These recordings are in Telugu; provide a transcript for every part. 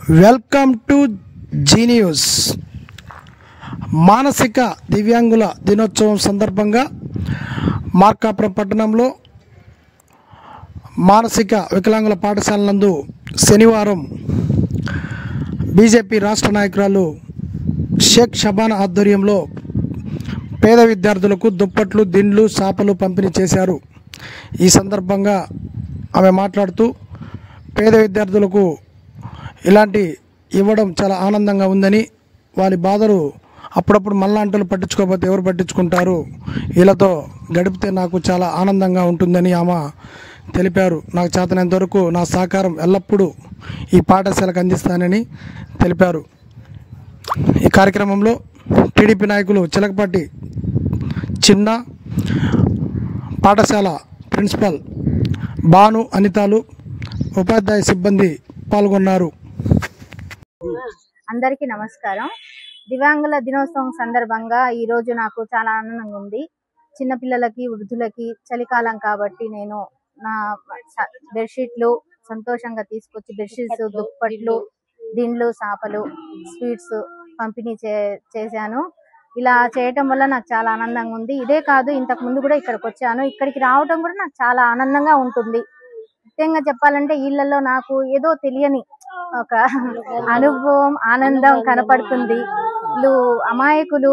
Welcome to G news. మానసిక దివ్యాంగుల దినోత్సవం సందర్భంగా మార్కాపురం పట్టణంలో మానసిక వికలాంగుల పాఠశాల నందు శనివారం బీజేపీ రాష్ట్ర నాయకురాలు షేక్ షబానా ఆధ్వర్యంలో పేద విద్యార్థులకు దుప్పట్లు, దిండ్లు, చాపలు పంపిణీ చేశారు. ఈ సందర్భంగా ఆమె మాట్లాడుతూ పేద విద్యార్థులకు ఇలాంటి ఇవ్వడం చాలా ఆనందంగా ఉందని, వారి బాధలు అప్పుడప్పుడు మళ్ళాంటలు పట్టించుకోకపోతే ఎవరు పట్టించుకుంటారు, వీళ్ళతో గడిపితే నాకు చాలా ఆనందంగా ఉంటుందని ఆమె తెలిపారు. నాకు చేతనంత వరకు నా సహకారం ఎల్లప్పుడూ ఈ పాఠశాలకు అందిస్తానని తెలిపారు. ఈ కార్యక్రమంలో టీడీపీ నాయకులు చిలకపాటి చిన్న, పాఠశాల ప్రిన్సిపల్ భాను, అనితాలు, ఉపాధ్యాయ సిబ్బంది పాల్గొన్నారు. అందరికీ నమస్కారం. దివ్యాంగుల దినోత్సవం సందర్భంగా ఈ రోజు నాకు చాలా ఆనందంగా ఉంది. చిన్నపిల్లలకి, వృద్ధులకి చలికాలం కాబట్టి నేను నా బెడ్షీట్లు సంతోషంగా తీసుకొచ్చి బెడ్షీట్స్, దుప్పట్లు, దిండ్లు, చాపలు, స్వీట్స్ పంపిణీ చేశాను. ఇలా చేయటం వల్ల నాకు చాలా ఆనందంగా ఉంది. ఇదే కాదు, ఇంతకు ముందు కూడా ఇక్కడికి వచ్చాను. ఇక్కడికి రావటం కూడా నాకు చాలా ఆనందంగా ఉంటుంది. ముఖ్యంగా చెప్పాలంటే ఇళ్లలో నాకు ఏదో తెలియని ఒక అనుభవం, ఆనందం కనపడుతుంది. వీళ్ళు అమాయకులు,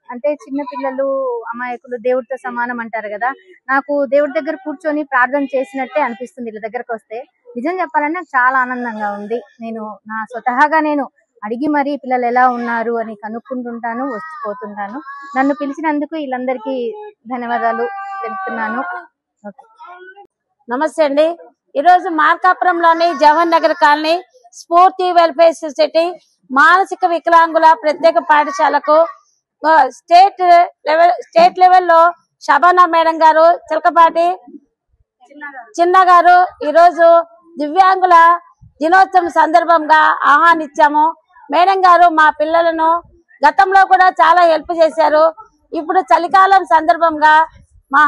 అంటే చిన్నపిల్లలు అమాయకులు, దేవుడితో సమానం అంటారు కదా. నాకు దేవుడి దగ్గర కూర్చొని ప్రార్థన చేసినట్టే అనిపిస్తుంది వీళ్ళ దగ్గరకు వస్తే. నిజం చెప్పాలంటే నాకు చాలా ఆనందంగా ఉంది. నేను నా స్వతహాగా నేను అడిగి మరీ పిల్లలు ఎలా ఉన్నారు అని కనుక్కుంటుంటాను, వచ్చిపోతుంటాను. నన్ను పిలిచినందుకు వీళ్ళందరికీ ధన్యవాదాలు తెలుపుతున్నాను. నమస్తే అండి. ఈరోజు మార్కాపురంలోని జవహర్ నగర్ కాలనీ స్ఫూర్తి వెల్ఫేర్ సొసైటీ మానసిక వికలాంగుల ప్రత్యేక పాఠశాలకు స్టేట్ లెవెల్లో షబానా మేడం గారు, చిలకపాటి చిన్న గారు ఈరోజు దివ్యాంగుల దినోత్సవం సందర్భంగా ఆహ్వానించాము. మేడం గారు మా పిల్లలను గతంలో కూడా చాలా హెల్ప్ చేశారు. ఇప్పుడు చలికాలం సందర్భంగా మా